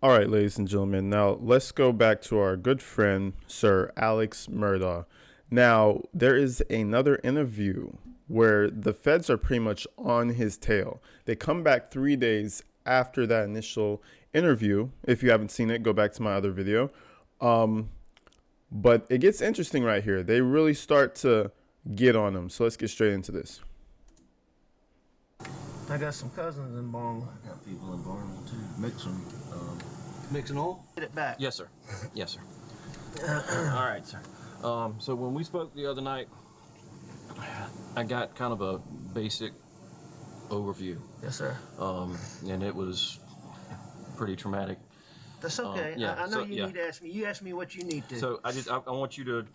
All right, ladies and gentlemen, now let's go back to our good friend, Sir Alex Murdaugh. Now, there is another interview where the feds are pretty much on his tail. They come back 3 days after that initial interview. If you haven't seen it, go back to my other video. But it gets interesting right here. They really start to get on him. So let's get straight into this. I got some cousins in Barnwell. Got people in Barnwell too. Mix them. Mixing all? Get it back. Yes, sir. Yes, sir. All right, sir. So when we spoke the other night, I got kind of a basic overview. Yes, sir. And it was pretty traumatic. That's okay. Yeah, I know you need to ask me. You ask me what you need to. So I want you to,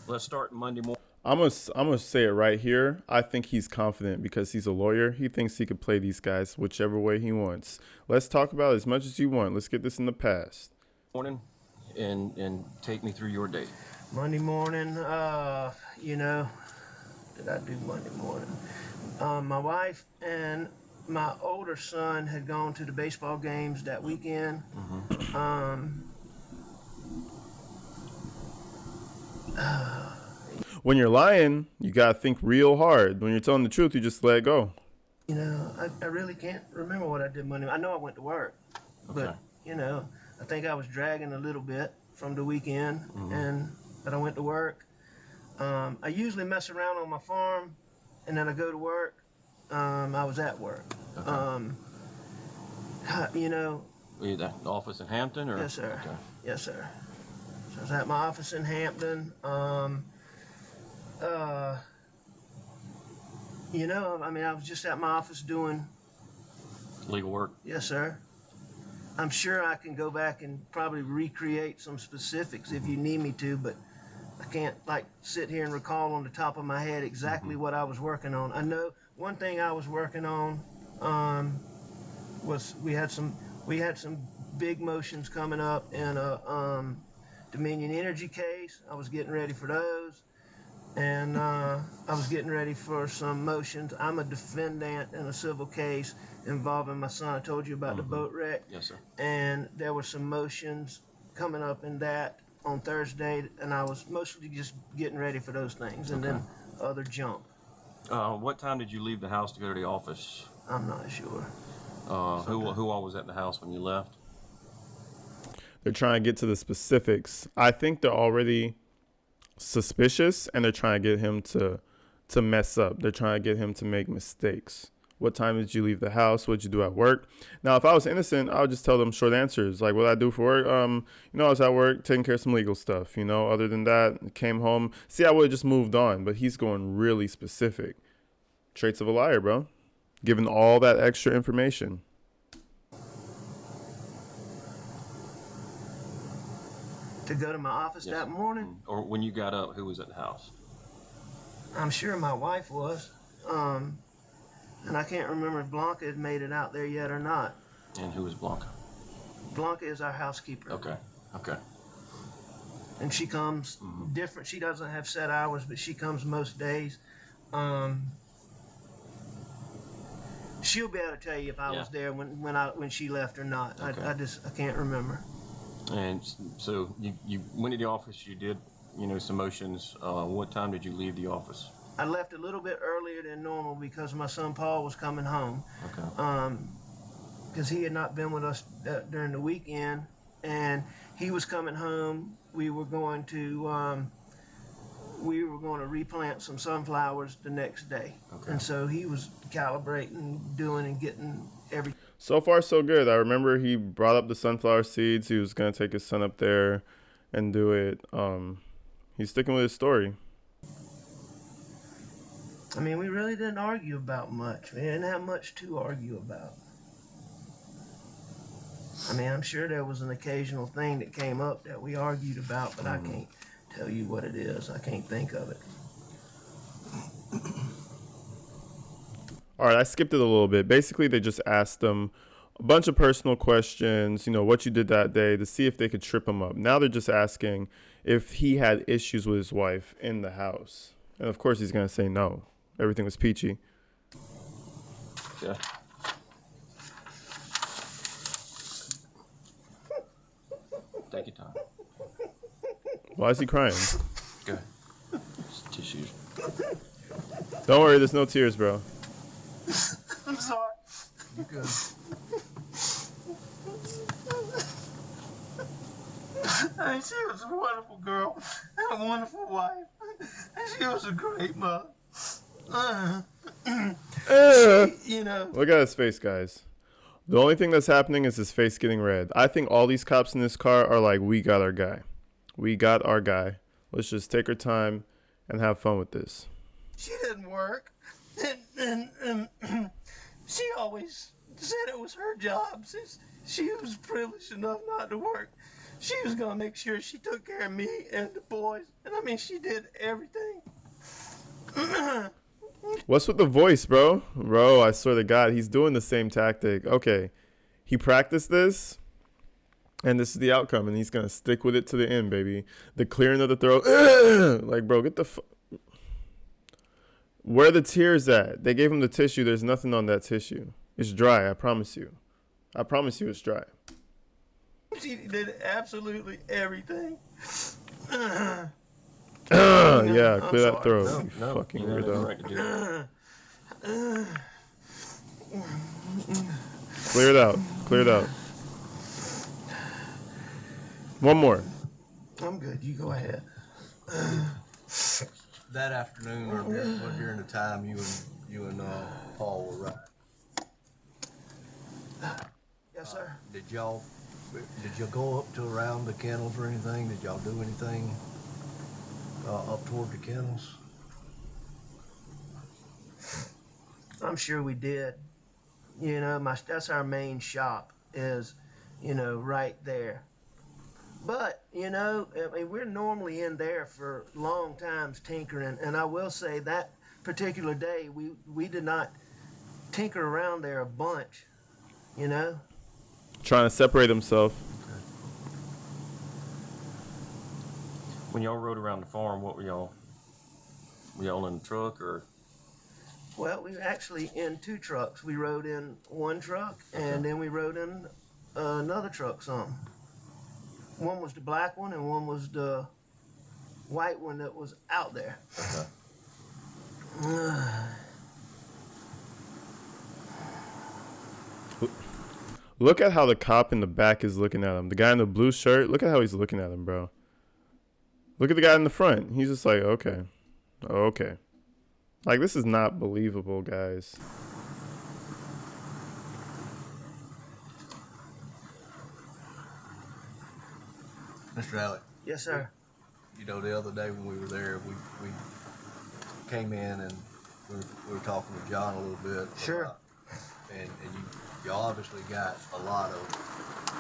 let's start Monday morning. I'm gonna say it right here. I think he's confident because he's a lawyer. He thinks he could play these guys whichever way he wants. Let's talk about it as much as you want. Let's get this in the past. Morning, and take me through your day. Monday morning, did I do Monday morning? My wife and my older son had gone to the baseball games that weekend. When you're lying, you gotta think real hard. When you're telling the truth, you just let it go. I really can't remember what I did Monday. I know I went to work, Okay. but I think I was dragging a little bit from the weekend, but I went to work. I usually mess around on my farm, and then I go to work. I was at work. Okay. Were you at the office in Hampton, or? Yes, sir. Okay. Yes, sir. So I was at my office in Hampton. I was just at my office doing. Legal work. Yes, sir. I'm sure I can go back and probably recreate some specifics if you need me to, but I can't sit here and recall on the top of my head exactly what I was working on. I know one thing I was working on was we had some big motions coming up in a Dominion Energy case. I was getting ready for those. And I was getting ready for some motions. I'm a defendant in a civil case involving my son. I told you about the boat wreck. Yes, sir. And there were some motions coming up in that on Thursday, and I was mostly just getting ready for those things, and then other junk. What time did you leave the house to go to the office? I'm not sure. Who all was at the house when you left? They're trying to get to the specifics. I think they're already suspicious, and they're trying to get him to mess up. They're trying to get him to make mistakes. What time did you leave the house? What'd you do at work? Now, if I was innocent, I would just tell them short answers. Like, what I do for work? I was at work taking care of some legal stuff. Other than that, came home. See, I would have just moved on, but he's going really specific. Traits of a liar, bro. Giving all that extra information. To go to my office that morning? Or when you got up, who was at the house? I'm sure my wife was. And I can't remember if Blanca had made it out there yet or not. And who was Blanca? Blanca is our housekeeper. Okay. And she comes different. She doesn't have set hours, but she comes most days. She'll be able to tell you if I was there when she left or not. Okay. I can't remember. And so you went to the office. You did some motions. What time did you leave the office? I left a little bit earlier than normal because my son Paul was coming home. Okay. Because he had not been with us during the weekend, and he was coming home. We were going to replant some sunflowers the next day. Okay. And so he was calibrating, doing, and getting everything. So far, so good. I remember he brought up the sunflower seeds. He was going to take his son up there and do it. He's sticking with his story. I mean, we really didn't argue about much. We didn't have much to argue about. I mean, I'm sure there was an occasional thing that came up that we argued about, but I can't tell you what it is. I can't think of it. All right, I skipped it a little bit. Basically, they just asked him a bunch of personal questions, what you did that day, to see if they could trip him up. Now they're just asking if he had issues with his wife in the house. And of course, he's going to say no. Everything was peachy. Yeah. Take your time. Why is he crying? Go ahead. Tissues. Don't worry, there's no tears, bro. I'm sorry. You good? Hey, she was a wonderful girl and a wonderful wife. And she was a great mother. You know. Look at his face, guys. The only thing that's happening is his face getting red. I think all these cops in this car are like, we got our guy. We got our guy. Let's just take our time and have fun with this. She didn't work. And she always said it was her job since she was privileged enough not to work. She was going to make sure she took care of me and the boys. And I mean, she did everything. What's with the voice, bro? Bro, I swear to God, he's doing the same tactic. Okay, he practiced this, and this is the outcome, and he's going to stick with it to the end, baby. The clearing of the throat. Like, bro, get the where are the tears at? They gave him the tissue. There's nothing on that tissue. It's dry, I promise you. I promise you it's dry. She did absolutely everything. Yeah, I'm clear that sorry. throat. You No, fucking you have every weirdo. right to do that. Clear it out. Clear it out. One more. I'm good. You go ahead. That afternoon or during the time you and Paul were riding, Yes, sir. did y'all go up to around the kennels or anything? Did y'all do anything up toward the kennels? I'm sure we did. You know, that's our main shop is, you know, right there. But, you know, I mean, we're normally in there for long times tinkering. And I will say that particular day, we did not tinker around there a bunch, you know? Trying to separate himself. When y'all rode around the farm, what were y'all? Were y'all in the truck or? Well, we were actually in two trucks. We rode in one truck, and then we rode in another truck some. One was the black one, and one was the white one that was out there. Look at how the cop in the back is looking at him. The guy in the blue shirt, look at how he's looking at him, bro. Look at the guy in the front. He's just like, okay. Okay. Like, this is not believable, guys. Mr. Alec, Yes, sir. you know, the other day when we were there, we came in and we were talking with John a little bit. Sure. And you obviously got a lot of,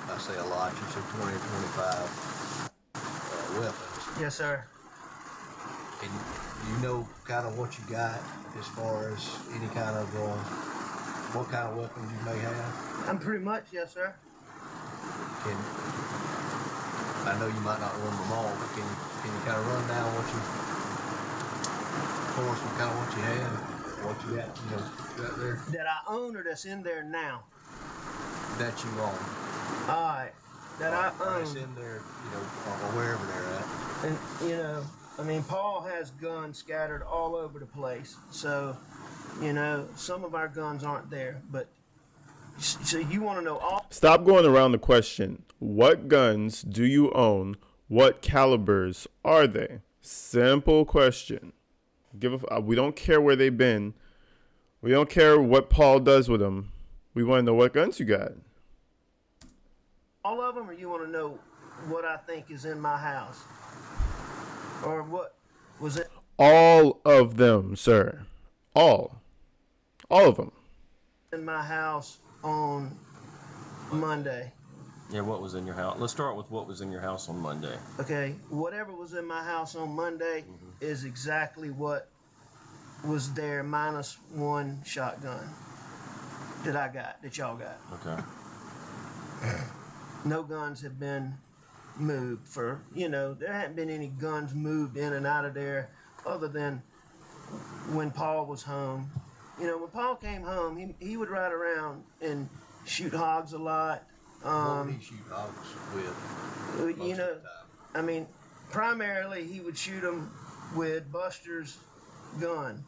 I say a lot, you said 20 or 25 weapons. Yes, sir. And you know kind of what you got as far as any kind of, what kind of weapons you may have? I'm pretty much, yes, sir. I know you might not remember them all, but can you kind of run down what you, for us, kind of what you had, what you got, you know, right there? That I own or that's in there now? That you own. All right. That I Or own. it's in there, you know, or wherever they're at. And, you know, I mean, Paul has guns scattered all over the place. So, you know, some of our guns aren't there. But, so you want to know all? Stop going around the question. What guns do you own? What calibers are they? Simple question. We don't care where they've been. We don't care what Paul does with them. We want to know what guns you got. All of them, or you want to know what I think is in my house? Or what was it? All of them, sir. All of them. In my house on Monday. Yeah, what was in your house? Let's start with what was in your house on Monday. Okay, whatever was in my house on Monday is exactly what was there, minus one shotgun that y'all got. Okay. No guns have been moved for, you know, there hadn't been any guns moved in and out of there other than when Paul was home. You know, when Paul came home, he would ride around and shoot hogs a lot. What would he shoot hogs with? You Most know, of the time. I mean, primarily he would shoot them with Buster's gun,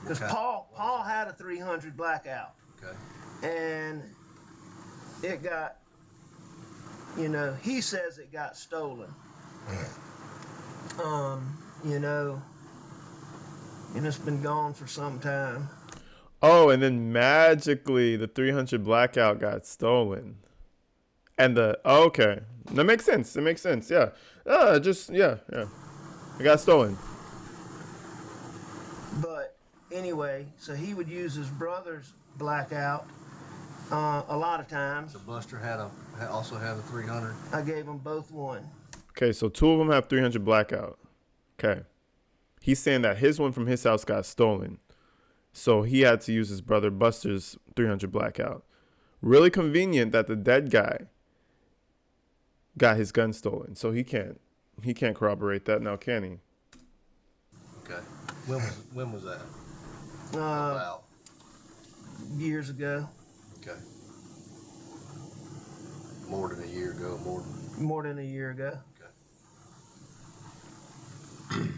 because Okay. Paul had a 300 blackout, Okay. and it got, he says it got stolen. You know, and it's been gone for some time. Oh, and then magically the 300 blackout got stolen. And okay. That makes sense. It makes sense. Yeah. Yeah. It got stolen. But anyway, so he would use his brother's blackout a lot of times. So Buster also had a 300. I gave them both one. Okay, so two of them have 300 blackout. Okay. He's saying that his one from his house got stolen. So he had to use his brother Buster's 300 blackout. Really convenient that the dead guy got his gun stolen. So he can't corroborate that now, can he? Okay. When was that? Uh, About. Years ago. Okay. More than a year ago. More than a year ago. Okay.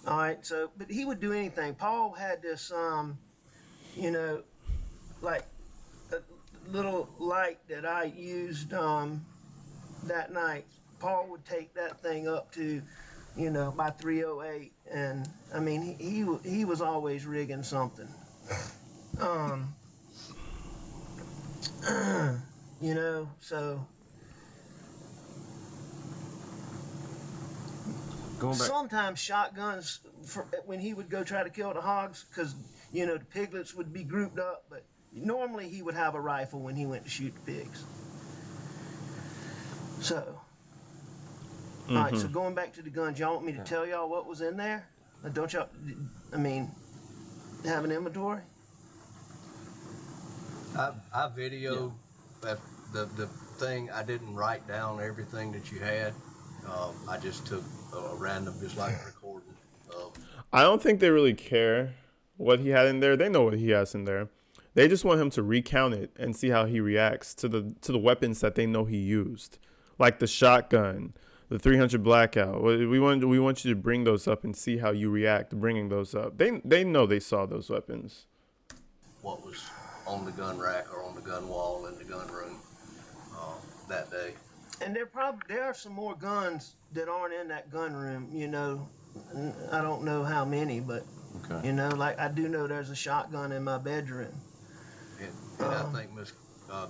All right. So, but he would do anything. Paul had this, like a little light that I used that night. Paul would take that thing up to, by 308, and I mean he was always rigging something. So Going back. sometimes shotguns when he would go try to kill the hogs, because the piglets would be grouped up, but normally he would have a rifle when he went to shoot the pigs. So, all right. So going back to the guns, y'all want me to tell y'all what was in there? Don't y'all? I mean, have an inventory. I videoed that the thing. I didn't write down everything that you had. I just took a random, just like recording of. I don't think they really care what he had in there. They know what he has in there. They just want him to recount it and see how he reacts to the weapons that they know he used, like the shotgun, the 300 blackout. We want you to bring those up and see how you react to bringing those up. They know they saw those weapons. What was on the gun rack or on the gun wall in the gun room that day. And there are some more guns that aren't in that gun room. I don't know how many, but Okay. like I do know there's a shotgun in my bedroom. And I think Miss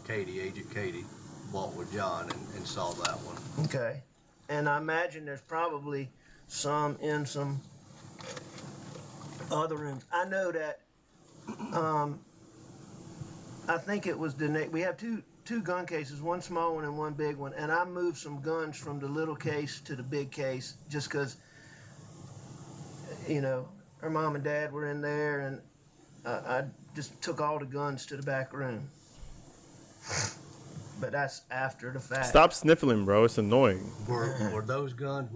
Agent Katie, walked with John and saw that one. Okay. And I imagine there's probably some in some other rooms. I know that. I think it was we have two gun cases, one small one and one big one, and I moved some guns from the little case to the big case just because, her mom and dad were in there, and I just took all the guns to the back room. But that's after the fact. Stop sniffling, bro. It's annoying. Would those guns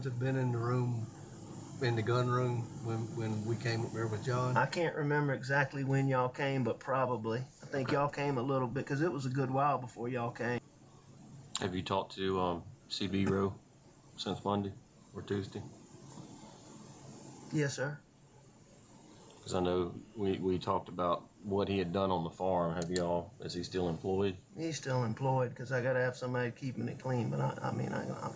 have been in the room, in the gun room when we came up there with John? I can't remember exactly when y'all came, but probably. I think y'all came a little bit, because it was a good while before y'all came. Have you talked to CB Rowe since Monday or Tuesday? Yes, sir. Because I know we talked about what he had done on the farm. Is he still employed? He's still employed, because I got to have somebody keeping it clean, but I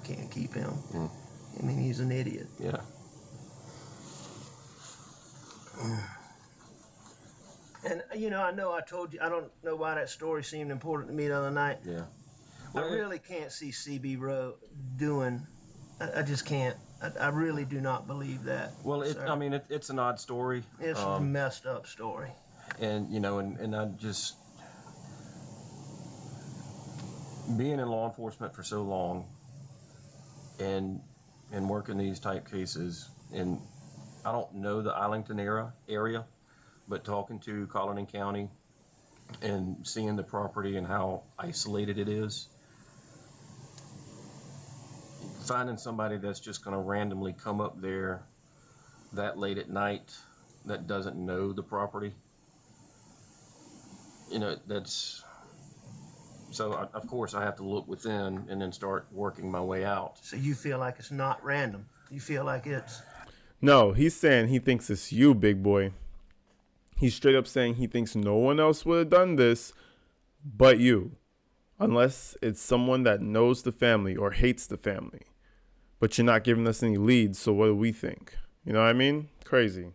can't keep him. I mean, he's an idiot. Yeah. And, I know I told you, I don't know why that story seemed important to me the other night. Yeah. I really can't see CB Rowe doing, I just can't. I really do not believe that. Well, it's an odd story. It's a messed up story. And, and I just, being in law enforcement for so long and working these type cases, and I don't know the Arlington area, but talking to Colleton County and seeing the property and how isolated it is, finding somebody that's just going to randomly come up there that late at night that doesn't know the property, that's So of course I have to look within and then start working my way out. So you feel like it's not random. You feel like it's No, he's saying he thinks it's you, big boy. He's straight up saying he thinks no one else would have done this but you, unless it's someone that knows the family or hates the family. But you're not giving us any leads, so what do we think? You know what I mean? Crazy.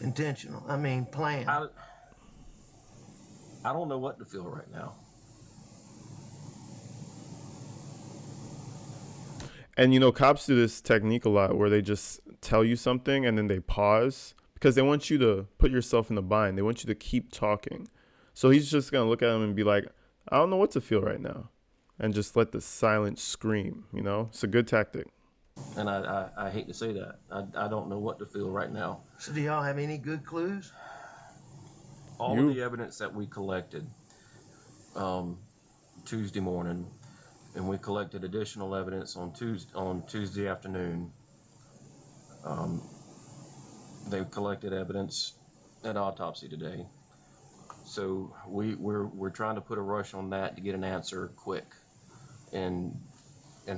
intentional. I mean, planned. I don't know what to feel right now. And cops do this technique a lot where they just tell you something and then they pause because they want you to put yourself in the bind. They want you to keep talking. So he's just going to look at him and be like, I don't know what to feel right now. And just let the silence scream, It's a good tactic. And I hate to say that. I don't know what to feel right now. So do y'all have any good clues? All of the evidence that we collected Tuesday morning, and we collected additional evidence on Tuesday afternoon. They collected evidence at autopsy today. So we're trying to put a rush on that to get an answer quick, and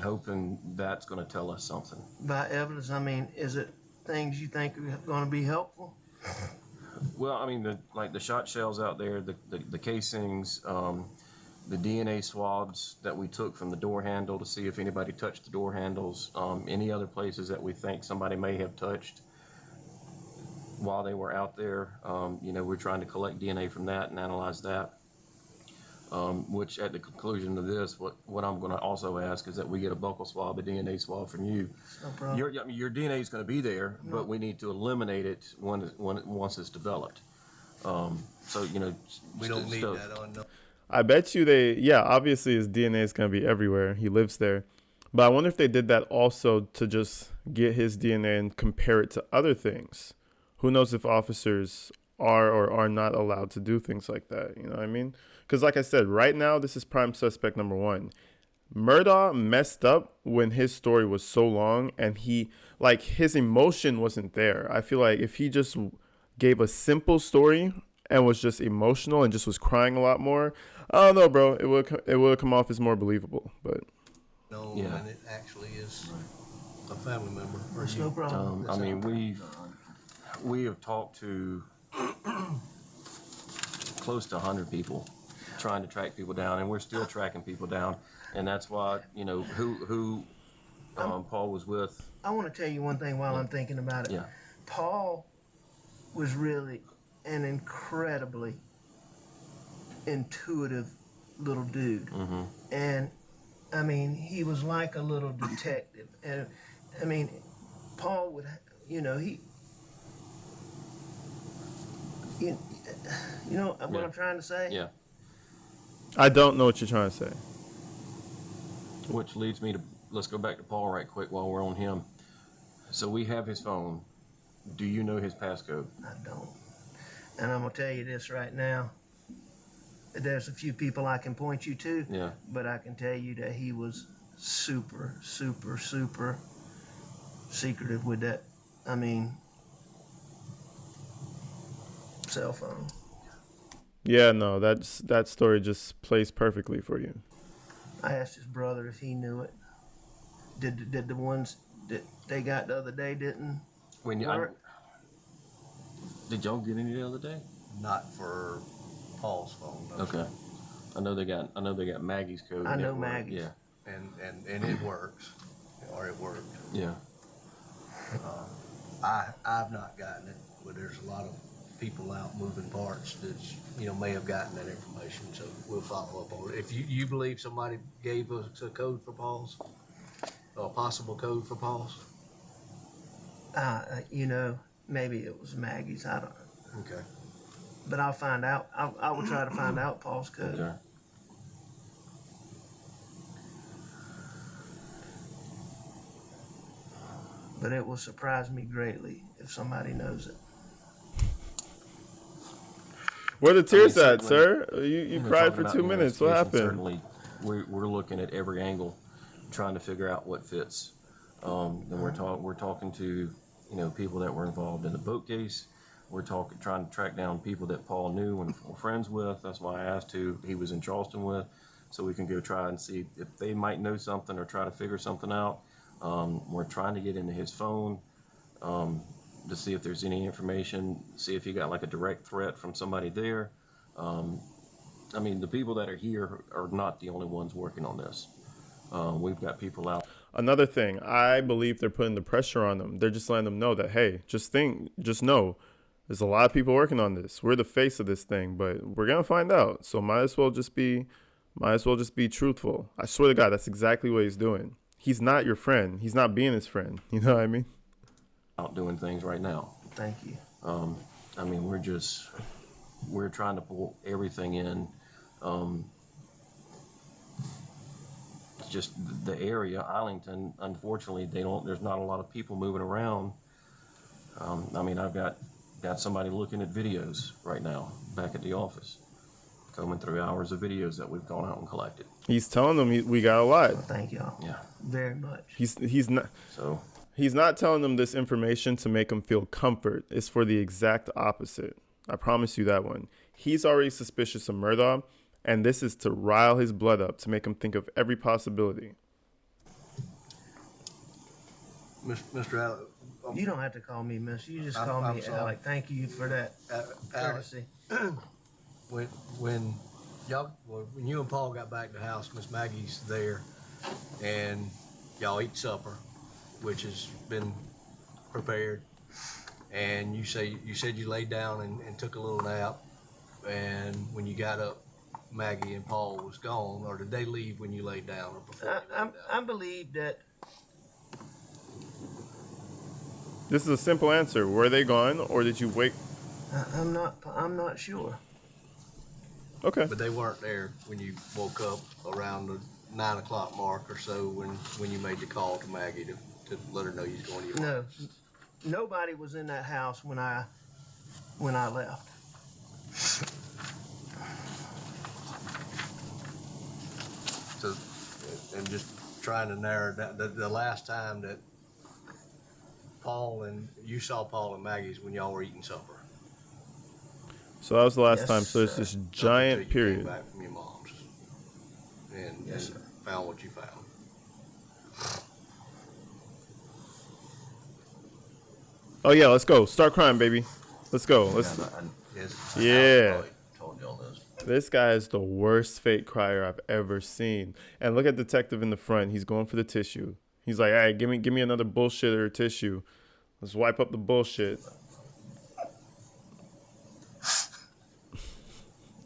hoping that's going to tell us something. By evidence, I mean, is it things you think are going to be helpful? Well, I mean, the shot shells out there, the casings, the DNA swabs that we took from the door handle to see if anybody touched the door handles, any other places that we think somebody may have touched while they were out there. We're trying to collect DNA from that and analyze that. Which at the conclusion of this, what I'm going to also ask is that we get a buccal swab, a DNA swab from you. No problem. Your DNA is going to be there, but we need to eliminate it once it's developed. We don't need that on. No. I bet you obviously his DNA is going to be everywhere. He lives there. But I wonder if they did that also to just get his DNA and compare it to other things. Who knows if officers are or are not allowed to do things like that. You know what I mean? Because like I said, right now, this is prime suspect number one. Murdaugh messed up when his story was so long and his emotion wasn't there. I feel like if he just gave a simple story and was just emotional and just was crying a lot more, I don't know, bro. It would come off as more believable. But No, and it actually is a family member. There's no problem. I mean, we have talked to close to 100 people trying to track people down, and we're still tracking people down, and that's why who Paul was with. I want to tell you one thing while I'm thinking about it. Yeah. Paul was really an incredibly intuitive little dude. Mm-hmm. And I mean, he was like a little detective. And I mean, Paul would, he, you know what I'm trying to say? Yeah. I don't know what you're trying to say. Which leads me to, let's go back to Paul right quick while we're on him. So we have his phone. Do you know his passcode? I don't. And I'm going to tell you this right now. There's a few people I can point you to. Yeah. But I can tell you that he was super, super, super secretive with that. I mean, cell phone. Yeah, no, that story just plays perfectly for you. I asked his brother if he knew it. Did the ones that they got the other day didn't work? Did y'all get any the other day? Not for Paul's phone. No. Okay. I know they got Maggie's code. I know Maggie's. Yeah. And it works, or it worked. Yeah. I've not gotten it, but there's a lot of people out moving parts that may have gotten that information. So we'll follow up on it. If you believe somebody gave us a code for Paul's, a possible code for Paul's. Maybe it was Maggie's. I don't know. Okay. But I'll find out. I will try to find out Paul's code. Okay. But it will surprise me greatly if somebody knows it. Where the tears at, sir? You cried for 2 minutes. What happened? Certainly, we're looking at every angle, trying to figure out what fits. And we're talking to people that were involved in the boat case. We're trying to track down people that Paul knew and were friends with. That's why I asked who he was in Charleston with, so we can go try and see if they might know something or try to figure something out. We're trying to get into his phone to see if there's any information, see if he got like a direct threat from somebody there. I mean, the people that are here are not the only ones working on this. We've got people out. Another thing, I believe they're putting the pressure on them. They're just letting them know that, hey, just know, there's a lot of people working on this. We're the face of this thing, but we're gonna find out. So might as well just be truthful. I swear to God, that's exactly what he's doing. He's not your friend. He's not being his friend. You know what I mean? Out doing things right now. Thank you. I mean, we're trying to pull everything in. Just the area, Arlington, unfortunately, there's not a lot of people moving around. I mean, I've got somebody looking at videos right now back at the office, combing through hours of videos that we've gone out and collected. He's telling them we got a lot. Well, thank y'all. Yeah. Very much. He's not. So He's not telling them this information to make them feel comfort. It's for the exact opposite. I promise you that one. He's already suspicious of Murdaugh, and this is to rile his blood up, to make him think of every possibility. Mr. Alex, You don't have to call me Miss. You just I'm- call I'm me sorry. Alec. Thank you for that Alex, courtesy. when you and Paul got back to the house, Miss Maggie's there, and y'all eat supper, which has been prepared, and you said you laid down and took a little nap, and when you got up, Maggie and Paul was gone, or did they leave when you laid down or before you laid down? I believe that This is a simple answer. Were they gone, or did you wake? I'm not sure. Okay. But they weren't there when you woke up around the 9 o'clock mark or so when you made the call to Maggie to let her know you was going to your No, office. nobody was in that house when I left. So, and just trying to narrow down the last time that you saw Paul and Maggie's when y'all were eating supper. So that was the last Yes, time. So there's sir. this Up until giant you period. came back from your mom's and Yes, sir. found what you found. Oh yeah, let's go. Start crying, baby. Let's go. Let's. Yes. Yeah. Told y'all this. This guy is the worst fake crier I've ever seen. And look at detective in the front. He's going for the tissue. He's like, "Hey, give me another bullshitter tissue. Let's wipe up the bullshit."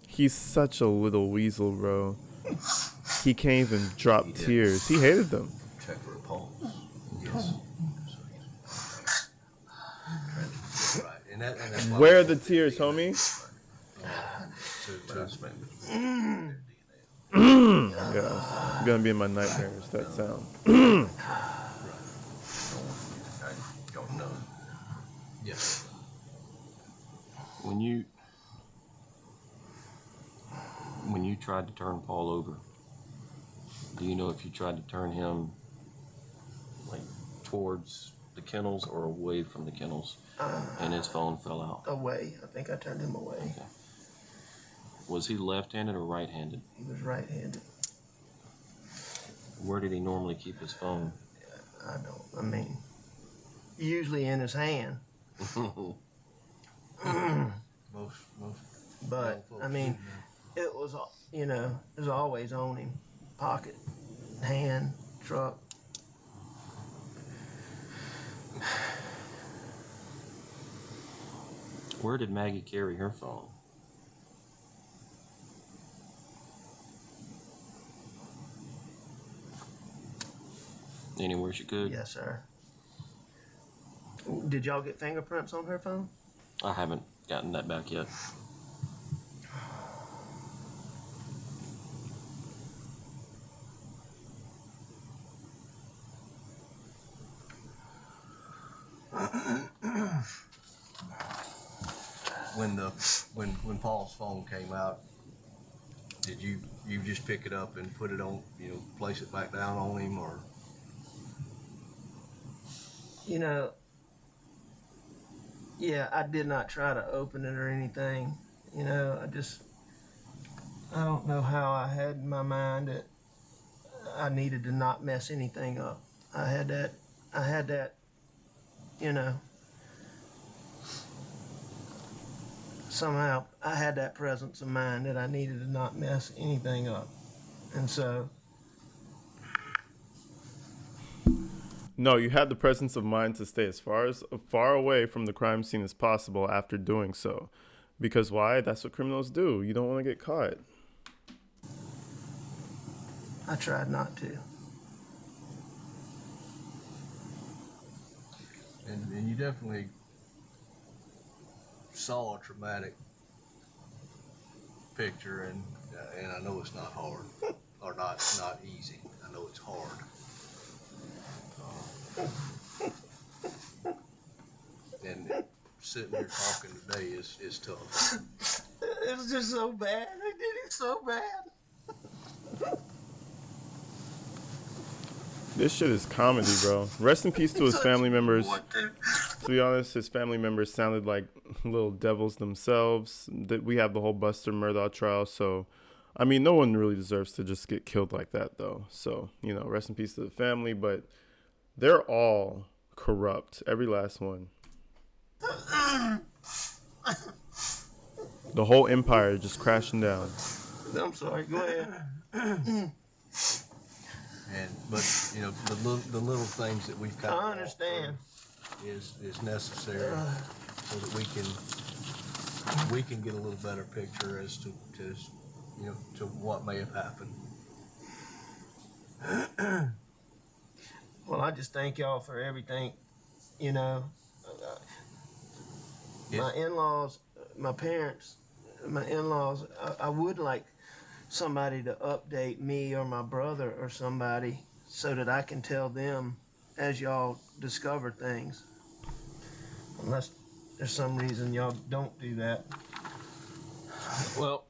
He's such a little weasel, bro. He can't even drop He did. tears. He hated them. Check for a pulse. Yes. Right. And that's why Where are the tears, homie? That's maybe. Yeah, it's gonna be in my nightmares. That sound. I don't know. Yes. when you tried to turn Paul over, do you know if you tried to turn him like towards the kennels or away from the kennels, and his phone fell out? Away. I think I turned him away. Okay. Was he left-handed or right-handed? He was right-handed. Where did he normally keep his phone? I mean, usually in his hand. Most But folks I mean, do, it was it was always on him. Pocket, hand, truck. Where did Maggie carry her phone? Anywhere she could? Yes, sir. Did y'all get fingerprints on her phone? I haven't gotten that back yet. when Paul's phone came out, did you just pick it up and put it on, place it back down on him, or? You know, Yeah, I did not try to open it or anything. You know, I don't know how I had in my mind that I needed to not mess anything up. I had that, you know, somehow I had that presence of mind that I needed to not mess anything up. And so, No, you had the presence of mind to stay as far away from the crime scene as possible after doing so. Because why? That's what criminals do. You don't want to get caught. I tried not to. And you definitely saw a traumatic picture, and I know it's not hard or not easy. I know it's hard. And sitting here talking today is tough. It was just so bad. They did it so bad. This shit is comedy, bro. Rest in peace to his family members. To be honest, his family members sounded like little devils themselves. That we have the whole Buster Murdaugh trial, so I mean, no one really deserves to just get killed like that, though. So rest in peace to the family. But they're all corrupt, every last one. The whole empire just crashing down. I'm sorry. Go ahead. But the little things that we've kind of I understand. is necessary so that we can get a little better picture as to to what may have happened. Well, I just thank y'all for everything. You know, my in-laws, my parents, my in-laws. I would like somebody to update me or my brother or somebody so that I can tell them as y'all discover things. Unless there's some reason y'all don't do that. Well,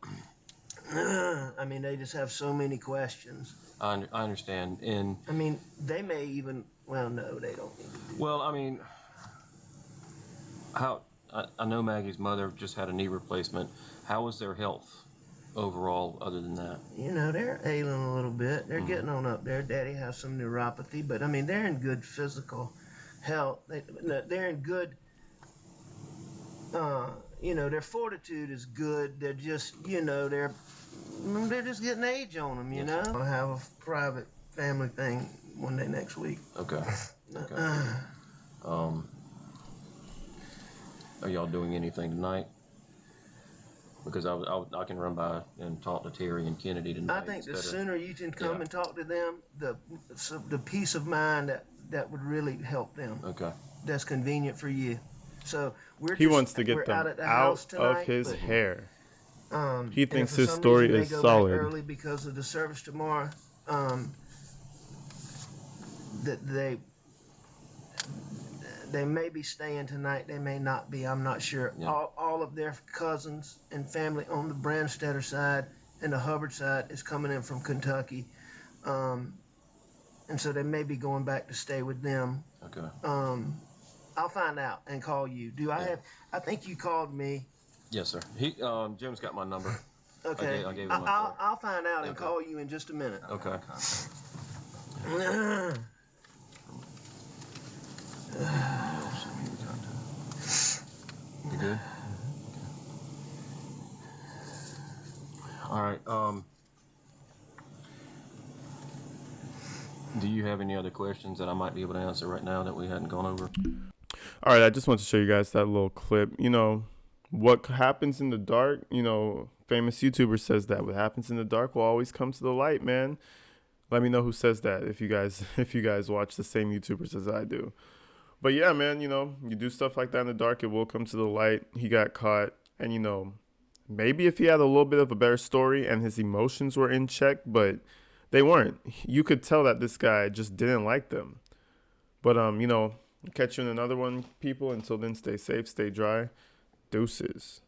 I mean, they just have so many questions. I understand. And I mean, they may even. Well, no, they don't need to do. well, I mean, I know Maggie's mother just had a knee replacement. How was their health overall, other than that? You know, they're ailing a little bit. They're getting on up there. Daddy has some neuropathy, but I mean, they're in good physical health. They're in good. Their fortitude is good. They're just, they're just getting age on them. Yes. I'll have a private family thing one day next week. Okay. Okay. Are y'all doing anything tonight? Because I can run by and talk to Terry and Kennedy tonight. I think the sooner you can come and talk to them, the peace of mind that would really help them. Okay. That's convenient for you. So He wants to get we're them out at the out house of tonight, his hair. He and if thinks for his some story reason is they go solid. back early because of the service tomorrow. That they may be staying tonight. They may not be. I'm not sure. Yeah. All of their cousins and family on the Brandstetter side and the Hubbard side is coming in from Kentucky, and so they may be going back to stay with them. Okay. I'll find out and call you. Do I have? I think you called me. Yes, sir. Jim's got my number. Okay. I gave him my card. I'll find out and Okay. call you in just a minute. Okay. You good? All right. Do you have any other questions that I might be able to answer right now that we hadn't gone over? All right, I just want to show you guys that little clip. What happens in the dark, famous YouTuber says that what happens in the dark will always come to the light, man. Let me know who says that if you guys watch the same YouTubers as I do. But yeah, man, you do stuff like that in the dark, it will come to the light. He got caught, and maybe if he had a little bit of a better story and his emotions were in check, but they weren't. You could tell that this guy just didn't like them. But catch you in another one, people. Until then, stay safe, stay dry. Deuces.